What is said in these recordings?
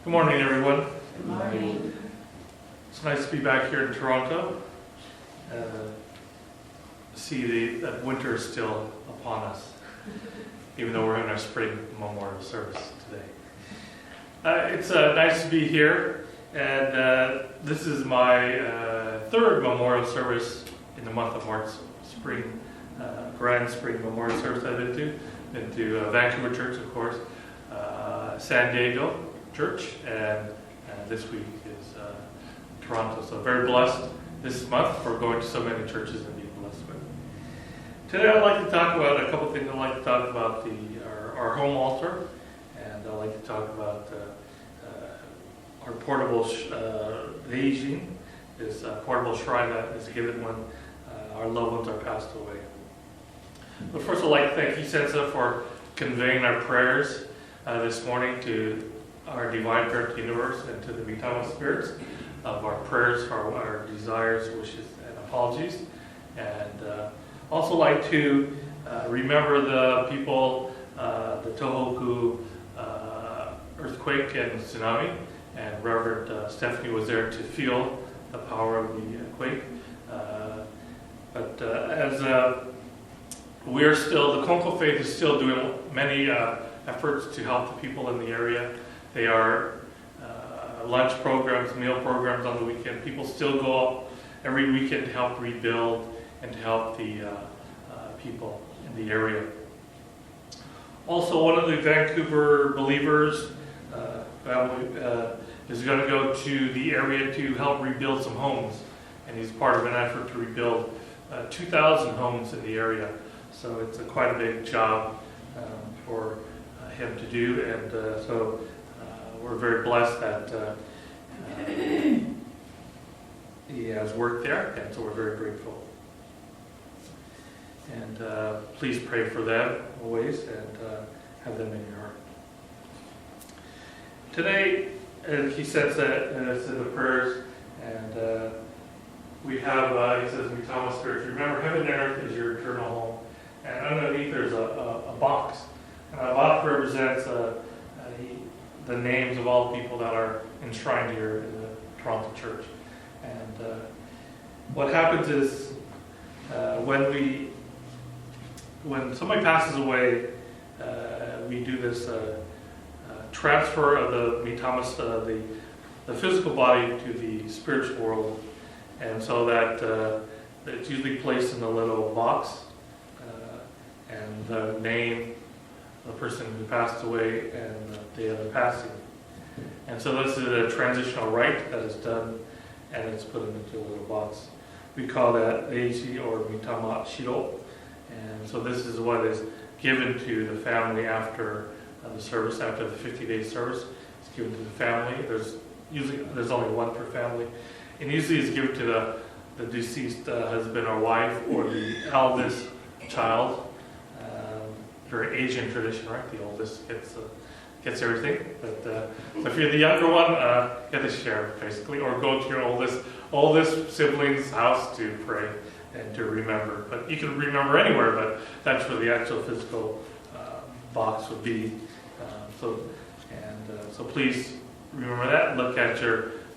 Good morning, everyone. Good morning. It's nice to be back here in Toronto. See that winter is still upon us, even though we're in our spring memorial service today. It's nice to be here, and this is my third memorial service in the month of March, spring Grand Spring Memorial Service I've been to. Been to Vancouver Church, of course, San Diego Church, and this week is Toronto. So very blessed this month for going to so many churches and being blessed with. Today I'd like to talk about a couple things. I'd like to talk about our home altar, and I'd like to talk about our portable Beijing, this portable shrine that is given when our loved ones are passed away. But first I'd like to thank KCNA for conveying our prayers this morning to our divine parent universe and to the Mitama spirits of our prayers for our desires, wishes, and apologies. And also like to remember the people, the Tohoku earthquake and tsunami, and Reverend Stephanie was there to feel the power of the quake. But as we are still, the Konko faith is still doing many efforts to help the people in the area. They are lunch programs, meal programs on the weekend. People still go up every weekend to help rebuild and to help the people in the area. Also, one of the Vancouver believers family is going to go to the area to help rebuild some homes, and he's part of an effort to rebuild 2,000 homes in the area. So it's quite a big job for him to do, and so we're very blessed that he has worked there, and so we're very grateful. And please pray for them always, and have them in your heart. Today, he says that it's in the prayers, and we have, he says, Mitama Spirit, remember heaven and earth is your eternal home. And underneath there's a box. And a box represents the names of all the people that are enshrined here in the Toronto Church. And what happens is when somebody passes away, we do this transfer of the Mitamas, the physical body to the spiritual world. And so that it's usually placed in a little box, and the name of the person who passed away and the day of the passing. And so this is a transitional rite that is done, and it's put into a little box. We call that Eiji or Mitama Shiro. And so this is what is given to the family after the service, after the 50-day service. It's given to the family. There's only one per family. And usually it's given to the deceased husband or wife or the eldest child. Very Asian tradition, right? The oldest gets everything. But so if you're the younger one, you have to share basically, or go to your oldest sibling's house to pray and to remember. But you can remember anywhere, but that's where the actual physical box would be. So please remember that. Look at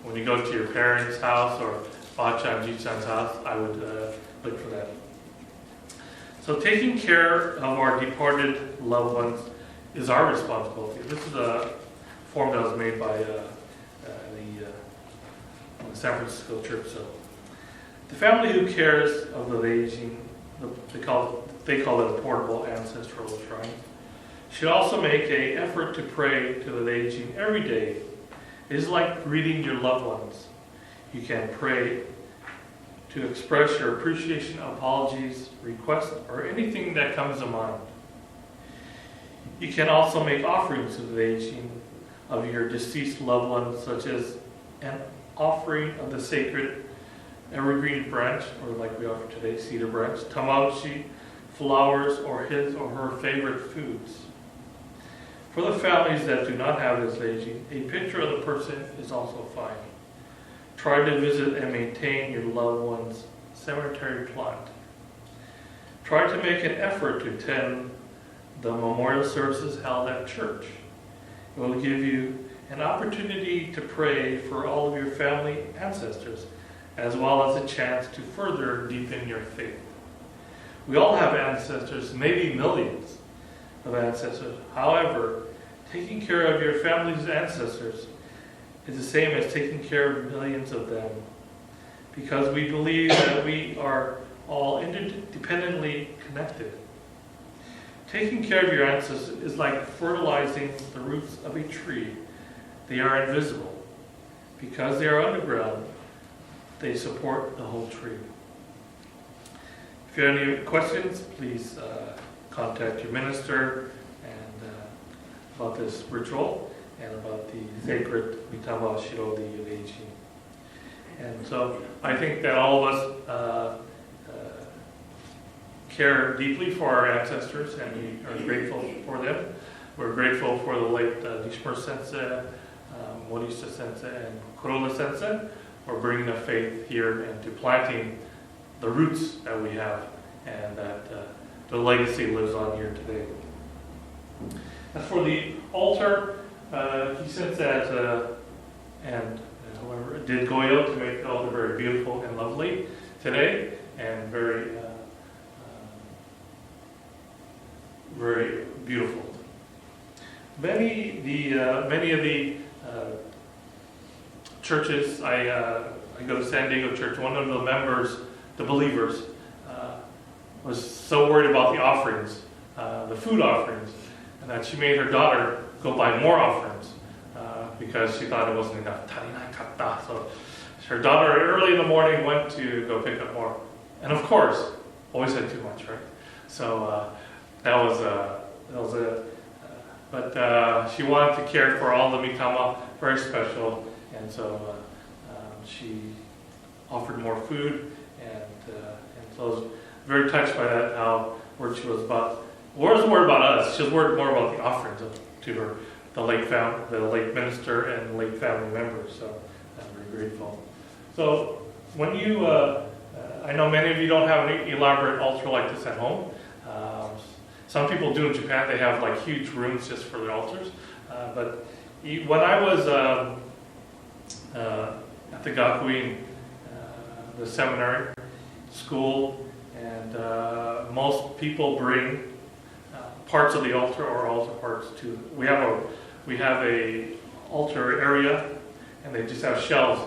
when you go to your parents' house or Bachan Jichan's house, I would look for that. So taking care of our departed loved ones is our responsibility. This is a form that was made by the San Francisco Church. So the family who cares of the aging, they call it a portable ancestral shrine, should also make an effort to pray to the aging every day. It is like greeting your loved ones. You can pray to express your appreciation, apologies, requests, or anything that comes to mind. You can also make offerings to the aging of your deceased loved ones, such as an offering of the sacred evergreen branch, or like we offer today, cedar branch, tamauchi, flowers, or his or her favorite foods. For the families that do not have this aging, a picture of the person is also fine. Try to visit and maintain your loved one's cemetery plot. Try to make an effort to attend the memorial services held at church. It will give you an opportunity to pray for all of your family ancestors, as well as a chance to further deepen your faith. We all have ancestors, maybe millions of ancestors. However, taking care of your family's ancestors is the same as taking care of millions of them, because we believe that we are all interdependently connected. Taking care of your ancestors is like fertilizing the roots of a tree. They are invisible. Because they are underground, they support the whole tree. If you have any questions, please contact your minister and about this ritual and about the sacred Mitama Shirodi Reiji. And so I think that all of us care deeply for our ancestors, and we are grateful for them. We're grateful for the late Nishimura Sensei, Morishita Sensei, and Kuroda Sensei for bringing the faith here and to planting the roots that we have, and that the legacy lives on here today. As for the altar, he says that, and however, did Goyo to make the altar very beautiful and lovely today, and very beautiful. Many of the churches, I go to San Diego Church. One of the members, the believers, was so worried about the offerings, the food offerings, and that she made her daughter go buy more offerings because she thought it wasn't enough. So her daughter early in the morning went to go pick up more, and of course, always had too much, right? So that was it. But she wanted to care for all the Mitama, very special, and so she offered more food, and so I was very touched by that. How worried she was about. Wasn't worried about us. She was worried more about the offerings to her, the late minister and late family members. So I'm very grateful. So when you, I know many of you don't have an elaborate altar like this at home. Some people do in Japan. They have like huge rooms just for the altars. But when I was at the Gakuin, the seminary school, and most people bring parts of the altar or altar parts to. We have a altar area, and they just have shelves,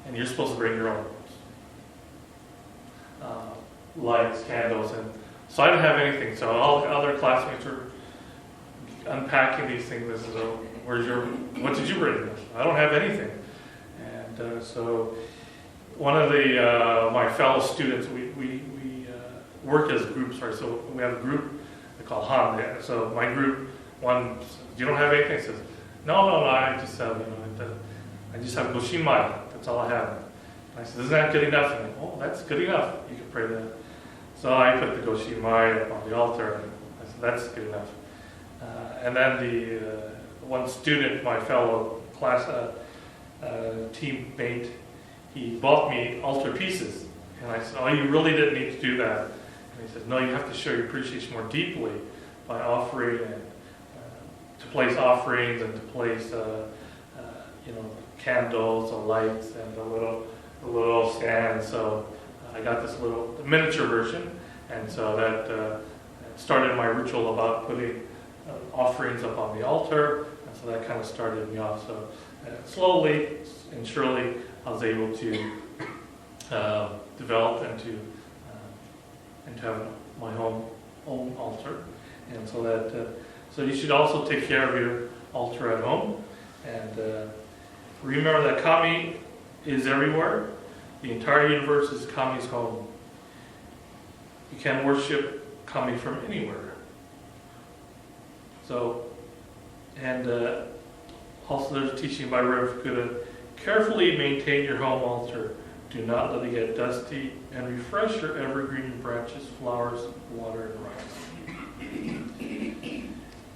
and you're supposed to bring your own lights, candles, and so I didn't have anything. So all the other classmates were unpacking these things. This is what did you bring? I don't have anything. And so one of my fellow students, we work as groups, right? So we have a group they call Han. So my group, one, you don't have anything? Says, no, I just have, I just have Goshinmai. That's all I have. And I said, isn't that good enough? And oh, that's good enough. You can pray that. So I put the Goshinmai up on the altar, and I said, that's good enough. And then the one student, my fellow class teammate, he bought me altar pieces. And I said, oh, you really didn't need to do that. And he said, no, you have to show your appreciation more deeply by offering and to place offerings and to place, candles, the lights, and the little stand. So I got this little miniature version, and so that started my ritual about putting offerings up on the altar, and so that kind of started me off. So slowly and surely, I was able to develop and to have my own altar, and so that so you should also take care of your altar at home, and remember that Kami is everywhere. The entire universe is Kami's home. You can worship Kami from anywhere. So, and also there's a teaching by Rev Buddha, carefully maintain your home altar. Do not let it get dusty, and refresh your evergreen branches, flowers, water, and rice.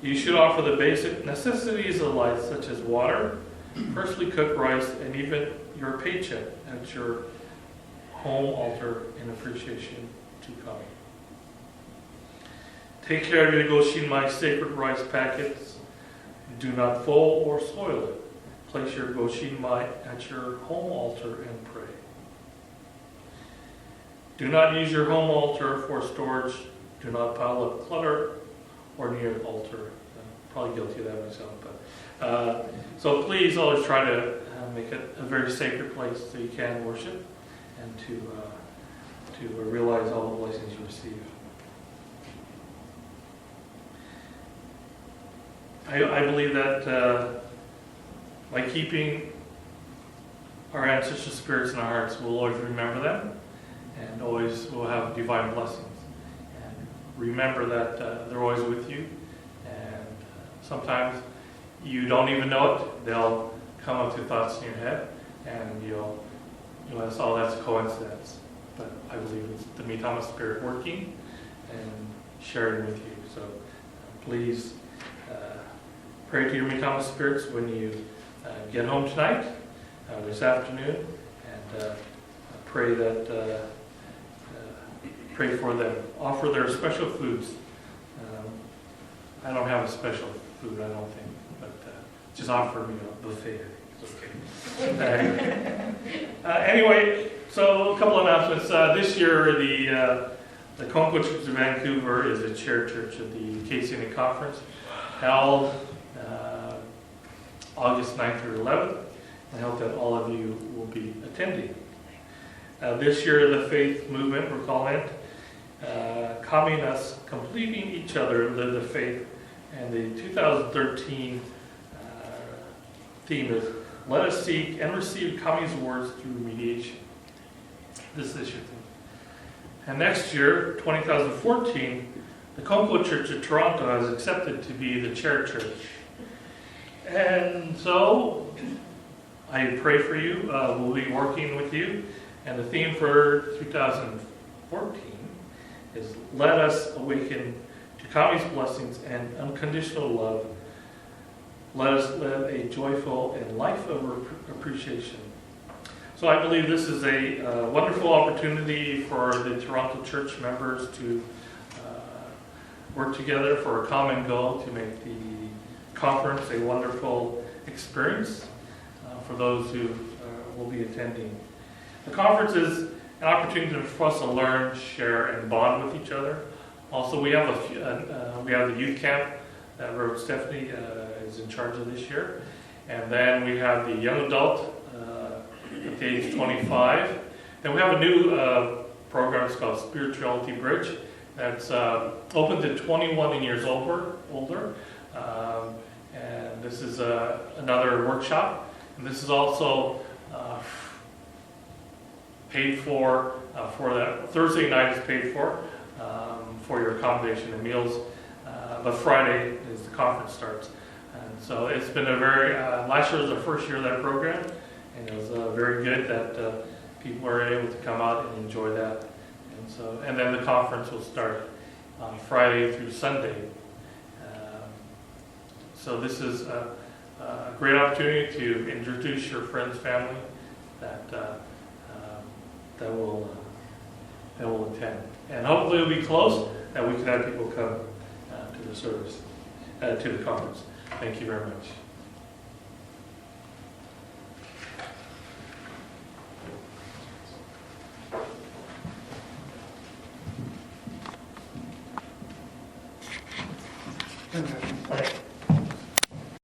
You should offer the basic necessities of life, such as water, freshly cooked rice, and even your paycheck at your home altar in appreciation to Kami. Take care of your Goshinmai sacred rice packets. Do not fold or soil it. place your goshima at your home altar and pray. Do not use your home altar for storage. Do not pile up clutter or near the altar. I'm probably guilty of that myself. But so please always try to make it a very sacred place so you can worship and to realize all the blessings you receive. I believe that by keeping our ancestral spirits in our hearts, we'll always remember them and always will have divine blessings. And remember that they're always with you, and sometimes you don't even know it. They'll come up to thoughts in your head, and you'll ask, oh, that's a coincidence. But I believe it's the Mitama Spirit working and sharing with you. So please pray to your Mitama Spirits when you get home tonight, this afternoon, and pray that pray for them. Offer their special foods. I don't have a special food, I don't think, but just offer me a buffet. It's okay. Anyway, so a couple of announcements. This year, the Konko Church of Vancouver is a chair church of the KCNA conference held August 9th through 11th. I hope that all of you will be attending. This year, the faith movement, we're calling it, coming us, completing each other, live the faith. And the 2013 theme is, let us seek and receive Kami's words through mediation. This year's theme. And next year, 2014, the Konko Church of Toronto has accepted to be the chair church. And so, I pray for you. We'll be working with you. And the theme for 2014 is, let us awaken to Kami's blessings and unconditional love. Let us live a joyful and life of appreciation. So I believe this is a wonderful opportunity for the Toronto church members to work together for a common goal to make the conference a wonderful experience for those who will be attending. The conference is an opportunity for us to learn, share, and bond with each other. Also, we have the youth camp that Rev Stephanie is in charge of this year, and then we have the young adult at the age 25. Then we have a new program. It's called Spirituality Bridge. That's open to 21 years older. And this is another workshop. And this is also paid for that. Thursday night is paid for your accommodation and meals. But Friday is the conference starts. And so it's been a very, last year was the first year of that program. And it was very good that people were able to come out and enjoy that. And then the conference will start on Friday through Sunday. So this is a great opportunity to introduce your friends, family that will attend, and hopefully it'll be close that we can have people come to the service, to the conference. Thank you very much. All right.